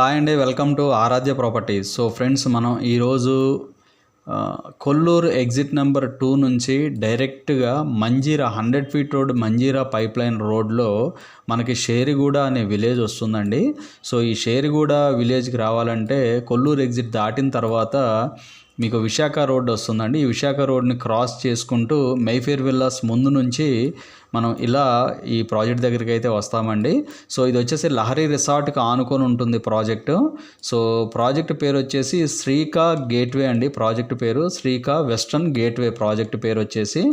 Hi అండి, welcome to Aaradhya properties. So friends, మనం ఈరోజు కొల్లూరు ఎగ్జిట్ నెంబర్ 2 నుంచి డైరెక్ట్గా Manjira 100 feet road Manjira pipe line రోడ్లో మనకి షేరిగూడ అనే విలేజ్ వస్తుందండి. సో ఈ షేరిగూడ విలేజ్కి రావాలంటే కొల్లూరు ఎగ్జిట్ దాటిన తర్వాత మీకు విశాఖ రోడ్ వస్తుందండి. ఈ విశాఖ రోడ్ని క్రాస్ చేసుకుంటూ మైఫేర్ విల్లాస్ ముందు నుంచి మనం ఇలా ఈ ప్రాజెక్ట్ దగ్గరికి అయితే వస్తామండి. సో ఇది వచ్చేసి లహరి రిసార్ట్కి ఆనుకొని ఉంటుంది ప్రాజెక్టు. సో ప్రాజెక్ట్ పేరు వచ్చేసి శ్రీకా గేట్వే అండి. ప్రాజెక్ట్ పేరు శ్రీకా వెస్టర్న్ గేట్వే ప్రాజెక్ట్ పేరు వచ్చేసి.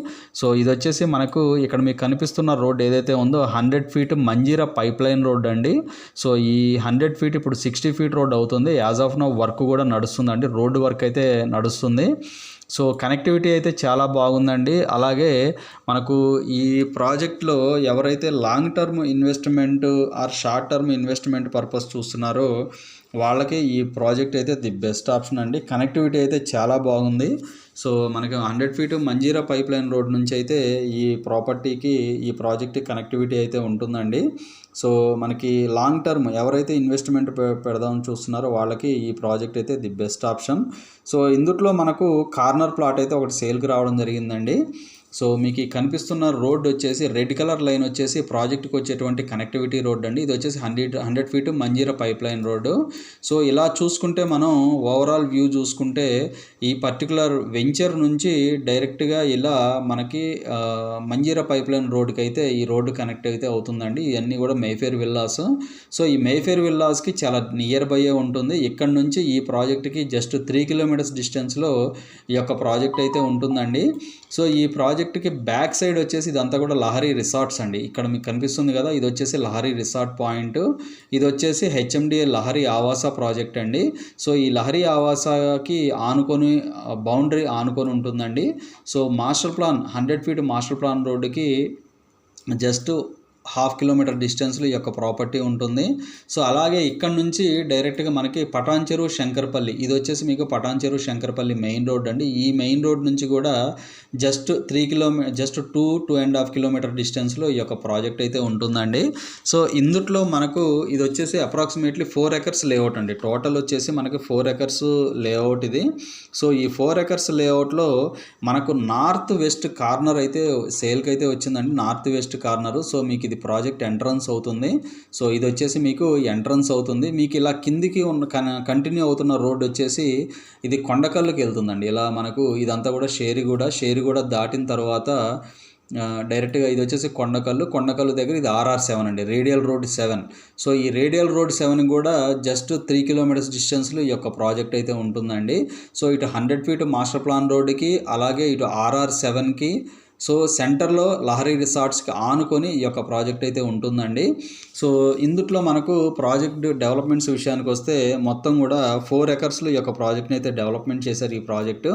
సో ఇది వచ్చేసి మనకు ఇక్కడ మీకు కనిపిస్తున్న రోడ్ ఏదైతే ఉందో 100 feet Manjira pipe line road అండి. సో ఈ 100 ఫీట్ ఇప్పుడు 60 ఫీట్ రోడ్ అవుతుంది. యాజ్ ఆఫ్ నౌ వర్క్ కూడా నడుస్తుందండి, రోడ్డు వర్క్ అయితే నడుస్తుంది. సో కనెక్టివిటీ అయితే చాలా బాగుందండి. అలాగే మనకు ఈ ప్రాజెక్ట్లో ఎవరైతే long term investment or short term investment purpose చూస్తున్నారో వాళ్ళకి ఈ ప్రాజెక్ట్ అయితే ది బెస్ట్ ఆప్షన్ అండి. కనెక్టివిటీ అయితే చాలా బాగుంది. సో మనకి 100 feet Manjira pipe line road నుంచి అయితే ఈ ప్రాపర్టీకి ఈ ప్రాజెక్ట్ కనెక్టివిటీ అయితే ఉంటుందండి. సో మనకి లాంగ్ టర్మ్ ఎవరైతే ఇన్వెస్ట్మెంట్ పెడదామని చూస్తున్నారో వాళ్ళకి ఈ ప్రాజెక్ట్ అయితే ది బెస్ట్ ఆప్షన్. సో ఇందులో మనకు కార్నర్ ప్లాట్ అయితే ఒకటి సేల్కి రావడం జరిగిందండి. సో మీకు కనిపిస్తున్న రోడ్ వచ్చేసి రెడ్ కలర్ లైన్ వచ్చేసి ప్రాజెక్ట్కి వచ్చేటువంటి కనెక్టివిటీ రోడ్ అండి. ఇది వచ్చేసి 100 feet Manjira pipe line road. So ఇలా చూసుకుంటే మనం ఓవరాల్ వ్యూ చూసుకుంటే ఈ పర్టికులర్ వెంచర్ నుంచి డైరెక్ట్గా ఇలా మనకి మంజీరా పైప్ లైన్ రోడ్కి అయితే ఈ రోడ్డు కనెక్ట్ అయితే అవుతుందండి. ఇవన్నీ కూడా మైఫేర్ విల్లాస్. సో ఈ మైఫేర్ విల్లాస్కి చాలా నియర్ బై ఉంటుంది. ఇక్కడ నుంచి ఈ ప్రాజెక్ట్కి జస్ట్ 3 కిలోమీటర్స్ డిస్టెన్స్లో ఈ యొక్క ప్రాజెక్ట్ అయితే ఉంటుందండి. సో ఈ ప్రాజెక్ట్కి బ్యాక్ సైడ్ వచ్చేసి ఇదంతా కూడా లహరి రిసార్ట్స్ అండి. ఇక్కడ మీకు కనిపిస్తుంది కదా, ఇది వచ్చేసి లహరి రిసార్ట్ పాయింట్. ఇది వచ్చేసి హెచ్ఎండిఏ లహరి ఆవాస ప్రాజెక్ట్ అండి. సో ఈ లహరి ఆవాసకి ఆనుకొని బౌండరీ ఆనుకొని ఉంటుందండి. So master plan 100 feet master plan రోడ్డుకి జస్ట్ 1/2 కిలోమీటర్ డిస్టెన్స్లో ఈ యొక్క ప్రాపర్టీ ఉంటుంది. సో అలాగే ఇక్కడ నుంచి డైరెక్ట్గా మనకి పటాన్చెరు శంకర్పల్లి, ఇది వచ్చేసి మీకు పటాన్చెరు శంకర్పల్లి మెయిన్ రోడ్ అండి. ఈ మెయిన్ రోడ్ నుంచి కూడా జస్ట్ 2.5 కిలోమీటర్ డిస్టెన్స్లో ఈ యొక్క ప్రాజెక్ట్ అయితే ఉంటుందండి. సో ఇందులో మనకు ఇది వచ్చేసి అప్రాక్సిమేట్లీ 4 ఎకర్స్ లేఅవుట్ అండి. టోటల్ వచ్చేసి మనకి 4 ఎకర్స్ లేఅవుట్ ఇది. సో ఈ 4 ఎకర్స్ లేఅవుట్లో మనకు నార్త్ వెస్ట్ కార్నర్ అయితే సేల్కి అయితే వచ్చిందండి. North west corner. సో మీకు ఇది ప్రాజెక్ట్ ఎంట్రన్స్ అవుతుంది. సో ఇది వచ్చేసి మీకు ఎంట్రన్స్ అవుతుంది. మీకు ఇలా కిందికి ఉన్న కంటిన్యూ అవుతున్న రోడ్ వచ్చేసి ఇది కొండకల్లుకి వెళ్తుందండి. ఇలా మనకు ఇదంతా కూడా షేరిగూడ దాటిన తర్వాత డైరెక్ట్గా ఇది వచ్చేసి కొండకల్లు దగ్గర ఇది RR7 అండి, రేడియల్ రోడ్ 7. సో ఈ రేడియల్ రోడ్ 7 కూడా జస్ట్ 3 కిలోమీటర్స్ డిస్టెన్స్లో ఈ యొక్క ప్రాజెక్ట్ అయితే ఉంటుందండి. సో ఇటు 100 ఫీట్ మాస్టర్ ప్లాన్ రోడ్డుకి అలాగే ఇటు RR7కి సో సెంటర్లో లహరి రిసార్ట్స్కి ఆనుకొని ఈ యొక్క ప్రాజెక్ట్ అయితే ఉంటుందండి. సో ఇందులో మనకు ప్రాజెక్ట్ డెవలప్మెంట్స్ విషయానికి వస్తే మొత్తం కూడా 4 ఎకర్స్లో ఈ యొక్క ప్రాజెక్ట్ని అయితే డెవలప్మెంట్ చేశారు ఈ ప్రాజెక్టు.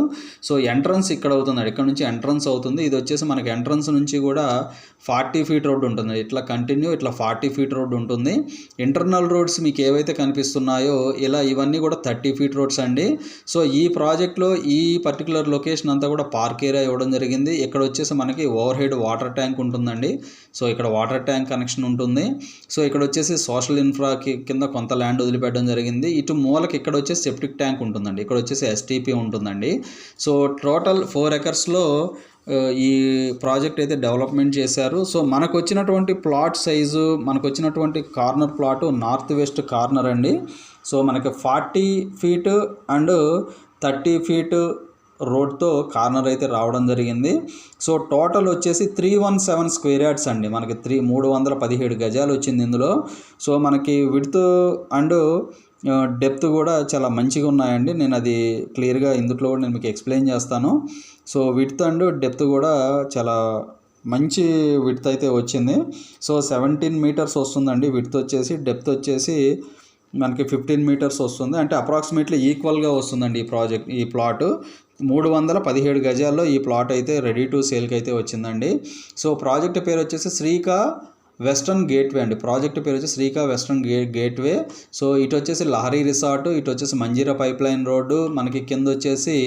సో ఎంట్రన్స్ ఇక్కడ అవుతుంది, ఇక్కడ నుంచి ఎంట్రన్స్ అవుతుంది. ఇది వచ్చేసి మనకి ఎంట్రన్స్ నుంచి కూడా 40 ఫీట్ రోడ్ ఉంటుంది. ఇట్లా కంటిన్యూ ఇట్లా 40 ఫీట్ రోడ్ ఉంటుంది. ఇంటర్నల్ రోడ్స్ మీకు ఏవైతే కనిపిస్తున్నాయో ఇలా ఇవన్నీ కూడా 30 ఫీట్ రోడ్స్ అండి. సో ఈ ప్రాజెక్ట్లో ఈ పర్టికులర్ లొకేషన్ అంతా కూడా పార్క్ ఏరియా ఇవ్వడం జరిగింది. ఇక్కడ వచ్చేసి మనకి ఓవర్ హెడ్ వాటర్ ట్యాంక్ ఉంటుందండి. సో ఇక్కడ వాటర్ ట్యాంక్ కనెక్షన్ ఉంటుంది. సో ఇక్కడ వచ్చేసి సోషల్ ఇన్ఫ్రాకి కింద కొంత ల్యాండ్ వదిలిపెట్టడం జరిగింది. ఇటు మూలకి ఇక్కడ వచ్చేసి సెప్టిక్ ట్యాంక్ ఉంటుందండి. ఇక్కడ వచ్చేసి STP ఉంటుందండి. సో టోటల్ 4 ఎకర్స్లో ఈ ప్రాజెక్ట్ అయితే డెవలప్మెంట్ చేశారు. సో మనకు వచ్చినటువంటి ప్లాట్ సైజు, మనకు వచ్చినటువంటి corner plot north west corner అండి. సో మనకి 40 ఫీట్ అండ్ 30 ఫీట్ రోడ్తో కార్నర్ అయితే రావడం జరిగింది. సో టోటల్ వచ్చేసి 317 స్క్వేర్ యార్డ్స్ అండి. మనకి 317 గజాలు వచ్చింది ఇందులో. సో మనకి విడ్త్ అండ్ డెప్త్ కూడా చాలా మంచిగా ఉన్నాయండి. నేను అది క్లియర్గా ఇందులో కూడా నేను మీకు ఎక్స్ప్లెయిన్ చేస్తాను. సో విడ్త్ అండ్ డెప్త్ కూడా చాలా మంచి విడ్త్ అయితే వచ్చింది. సో 17 మీటర్స్ వస్తుందండి విడ్త్ వచ్చేసి. డెప్త్ వచ్చేసి మనకి 15 మీటర్స్ వస్తుంది. అంటే అప్రాక్సిమేట్లీ ఈక్వల్గా వస్తుందండి ఈ ప్లాటు. 317 గజాల్లో ఈ ప్లాట్ అయితే రెడీ టు సేల్కి అయితే వచ్చిందండి. సో ప్రాజెక్ట్ పేరు వచ్చేసి శ్రీకా వెస్ట్రన్ గేట్వే అండి. ప్రాజెక్ట్ పేరు వచ్చి శ్రీకా వెస్ట్రన్ గేట్వే. సో ఇటు వచ్చేసి లహరి రిసార్ట్, ఇటు వచ్చేసి మంజీరా పైప్ లైన్ రోడ్డు, మనకి కింద వచ్చేసి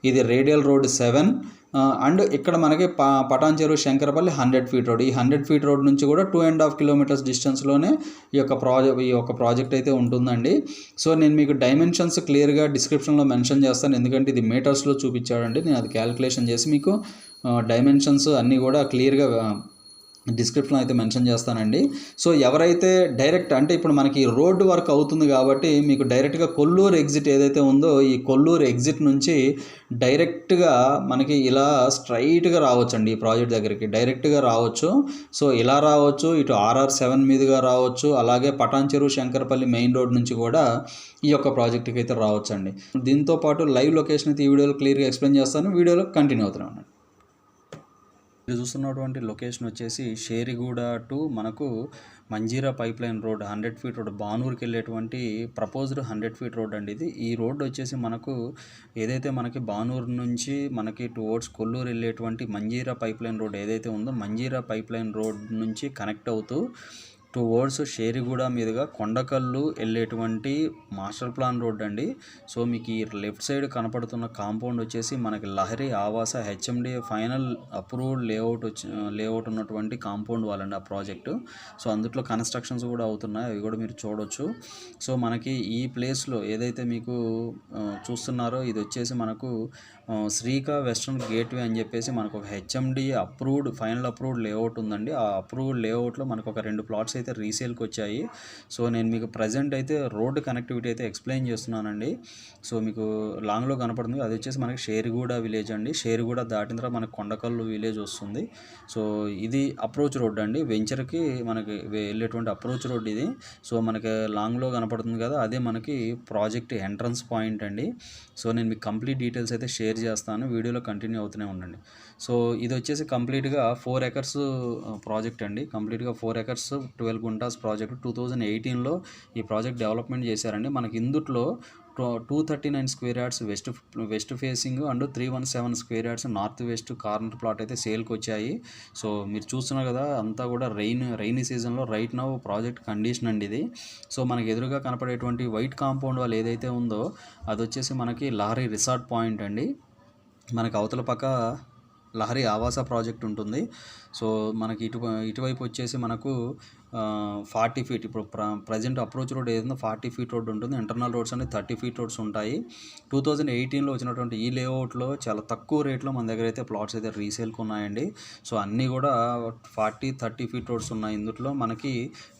ఇది రేడియల్ రోడ్ 7 అండ్ ఇక్కడ మనకి పటాన్ చెరువు శంకరపల్లి 100 ఫీట్ రోడ్. ఈ 100 ఫీట్ రోడ్ నుంచి కూడా 2.5 కిలోమీటర్స్ డిస్టెన్స్లోనే ఈ యొక్క ప్రాజెక్ట్ అయితే ఉంటుందండి. సో నేను మీకు డైమెన్షన్స్ క్లియర్గా డిస్క్రిప్షన్లో మెన్షన్ చేస్తాను, ఎందుకంటే ఇది మీటర్స్లో చూపించాడండి. నేను అది క్యాలిక్యులేషన్ చేసి మీకు డైమెన్షన్స్ అన్నీ కూడా క్లియర్గా డిస్క్రిప్షన్లో అయితే మెన్షన్ చేస్తానండి. సో ఎవరైతే డైరెక్ట్ అంటే ఇప్పుడు మనకి రోడ్డు వర్క్ అవుతుంది కాబట్టి మీకు డైరెక్ట్గా కొల్లూరు ఎగ్జిట్ ఏదైతే ఉందో ఈ కొల్లూరు ఎగ్జిట్ నుంచి డైరెక్ట్గా మనకి ఇలా స్ట్రైట్గా రావచ్చండి. ఈ ప్రాజెక్ట్ దగ్గరికి డైరెక్ట్గా రావచ్చు. సో ఇలా రావచ్చు, ఇటు RR7 మీదుగా రావచ్చు, అలాగే పటాన్ చెరువు శంకరపల్లి మెయిన్ రోడ్ నుంచి కూడా ఈ యొక్క ప్రాజెక్ట్కి అయితే రావచ్చండి. దీంతోపాటు లైవ్ లొకేషన్ అయితే ఈ వీడియోలో క్లియర్గా ఎక్స్ప్లెయిన్ చేస్తాను. వీడియోలో కంటిన్యూ అవుతున్నాను. మీరు చూస్తున్నటువంటి లొకేషన్ వచ్చేసి షేరిగూడ టు మనకు Manjira pipe line road 100 feet road, బానూరుకి వెళ్ళేటువంటి ప్రపోజ్డ్ 100 ఫీట్ రోడ్ అండి ఇది. ఈ రోడ్ వచ్చేసి మనకు ఏదైతే మనకి బానూరు నుంచి మనకి టువర్డ్స్ కొల్లూరు వెళ్ళేటువంటి మంజీరా పైప్ లైన్ రోడ్ ఏదైతే ఉందో మంజీరా పైప్ లైన్ రోడ్ నుంచి కనెక్ట్ అవుతూ టువర్డ్స్ షేరిగూడ మీదుగా కొండకల్లు వెళ్ళేటువంటి మాస్టర్ ప్లాన్ రోడ్ అండి. సో మీకు ఈ లెఫ్ట్ సైడ్ కనపడుతున్న కాంపౌండ్ వచ్చేసి మనకి లహరి ఆవాస HMD ఫైనల్ అప్రూవ్డ్ లేఅవుట్ ఉన్నటువంటి కాంపౌండ్ వాళ్ళండి ఆ ప్రాజెక్టు. సో అందులో కన్స్ట్రక్షన్స్ కూడా అవుతున్నాయి, అవి కూడా మీరు చూడొచ్చు. సో మనకి ఈ ప్లేస్లో ఏదైతే మీకు చూస్తున్నారో ఇది వచ్చేసి మనకు శ్రీకా వెస్ట్రన్ గేట్వే అని చెప్పేసి మనకు ఒక HMD ఫైనల్ అప్రూవ్డ్ లేఅవుట్ ఉందండి. ఆ అప్రూవ్డ్ లేఅవుట్లో మనకు ఒక 2 ప్లాట్స్ అయితే రీసేల్కి వచ్చాయి. సో నేను మీకు ప్రజెంట్ అయితే రోడ్డు కనెక్టివిటీ అయితే ఎక్స్ప్లెయిన్ చేస్తున్నానండి. సో మీకు లాంగ్లో కనపడుతుంది, అది వచ్చేసి మనకి షేరిగూడ విలేజ్ అండి. షేరిగూడ దాటిన తర్వాత మనకి కొండకల్లు విలేజ్ వస్తుంది. సో ఇది అప్రోచ్ రోడ్ అండి, వెంచర్కి మనకి వెళ్ళేటువంటి అప్రోచ్ రోడ్ ఇది. సో మనకి లాంగ్లో కనపడుతుంది కదా, అదే మనకి ప్రాజెక్ట్ ఎంట్రన్స్ పాయింట్ అండి. సో నేను మీకు కంప్లీట్ డీటెయిల్స్ అయితే షేర్ చేస్తాను, వీడియోలో కంటిన్యూ అవుతూనే ఉండండి. సో ఇది వచ్చేసి కంప్లీట్గా 4 ఎకర్స్ ప్రాజెక్ట్ అండి. కంప్లీట్గా 4 ఎకర్స్ 12 గుంటాస్ ప్రాజెక్ట్ 2018లో ఈ ప్రాజెక్ట్ డెవలప్మెంట్ చేశారండి. మనకి ఇందుట్లో 239 square yards west facing and 317 square yards north west corner plot అయితే సేల్కి వచ్చాయి. సో మీరు చూస్తున్నారు కదా, అంతా కూడా రైనీ సీజన్లో రైట్ నౌ ప్రాజెక్ట్ కండిషన్ అండి ఇది. సో మనకి ఎదురుగా కనపడేటువంటి వైట్ కాంపౌండ్ వాళ్ళు ఏదైతే ఉందో అది వచ్చేసి మనకి లహరి రిసార్ట్ పాయింట్ అండి. మనకి అవతల పక్క లహరి ఆవాస ప్రాజెక్ట్ ఉంటుంది. సో మనకి ఇటువైపు వచ్చేసి మనకు 40 ఫీట్, ఇప్పుడు ప్రజెంట్ అప్రోచ్ రోడ్ ఏదైనా 40 ఫీట్ రోడ్ ఉంటుంది. ఇంటర్నల్ రోడ్స్ అనేవి 30 ఫీట్ రోడ్స్ ఉంటాయి. 2018లో వచ్చినటువంటి ఈ లేఅవుట్లో చాలా తక్కువ రేట్లో మన దగ్గర అయితే ప్లాట్స్ అయితే రీసేల్కి ఉన్నాయండి. సో అన్నీ కూడా 40-30 ఫీట్ రోడ్స్ ఉన్నాయి.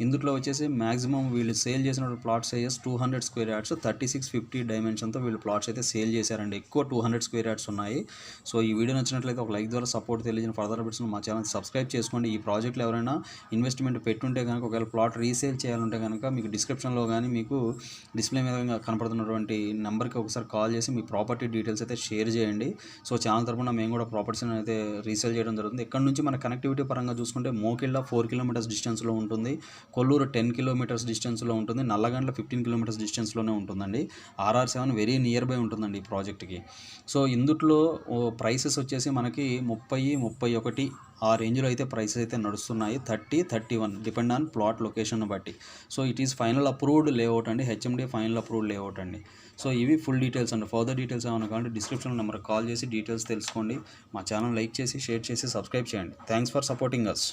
ఇందులో వచ్చేసి మ్యాక్సిమం వీళ్ళు సేల్ చేసిన ప్లాట్ సైజెస్ 200 స్క్వేర్ యార్డ్స్ 3650 డైమెన్షన్తో వీళ్ళు ప్లాట్స్ అయితే సేల్ చేశారండి. ఎక్కువ 200 స్క్వేర్ యార్డ్స్ ఉన్నాయి. సో ఈ వీడియో నచ్చినట్లయితే ఒక లైక్ ద్వారా సపోర్ట్ తెలియజేసిన ఫర్దర్ అప్డేట్స్ మా ఛానల్ సబ్స్క్రైబ్ చేసుకోండి. ఈ ప్రాజెక్ట్లో ఎవరైనా ఇన్వెస్ట్మెంట్ పెట్టుంటే కనుక, ఒకవేళ ప్లాట్ రీసేల్ చేయాలంటే కనుక మీకు డిస్క్రిప్షన్లో కానీ మీకు డిస్ప్లే మీద కనపడుతున్నటువంటి నెంబర్కి ఒకసారి కాల్ చేసి మీ ప్రాపర్టీ డీటెయిల్స్ అయితే షేర్ చేయండి. సో ఛానల్ తరపున మేము కూడా ప్రాపర్టీస్ని అయితే రీసేల్ చేయడం జరుగుతుంది. ఇక్కడ నుంచి మన కనెక్టివిటీ పరంగా చూసుకుంటే మోకిళ్ళ 4 కిలోమీటర్స్ డిస్టెన్స్లో ఉంటుంది, కొల్లూరు 10 కిలోమీటర్స్ డిస్టెన్స్లో ఉంటుంది, నల్లగండ్ల 15 కిలోమీటర్స్ డిస్టెన్స్లోనే ఉంటుందండి. RR7 వెరీ నియర్ బై ఉంటుందండి ఈ ప్రాజెక్ట్కి. సో ఇందులో ప్రైసెస్ వచ్చేసి మనకి 30-31 ఆ రేంజ్లో అయితే ప్రైసెస్ అయితే నడుస్తున్నాయి. 30-31 డిపెండ్ ఆన్ ప్లాట్ లొకేషన్ బట్టి. So it is final approved layout అండి, HMD ఫైనల్ అప్రూవ్డ్ లేఅవుట్ అండి. సో ఇవి ఫుల్ డీటెయిల్స్ అండి. ఫర్దర్ డీటెయిల్స్ ఏమైనా కావాలంటే డిస్క్రిప్షన్ నెంబర్కి కాల్ చేసి డీటెయిల్స్ తెలుసుకోండి. మా ఛానల్ లైక్ చేసి షేర్ చేసి సబ్స్క్రైబ్ చేయండి. Thanks for supporting us.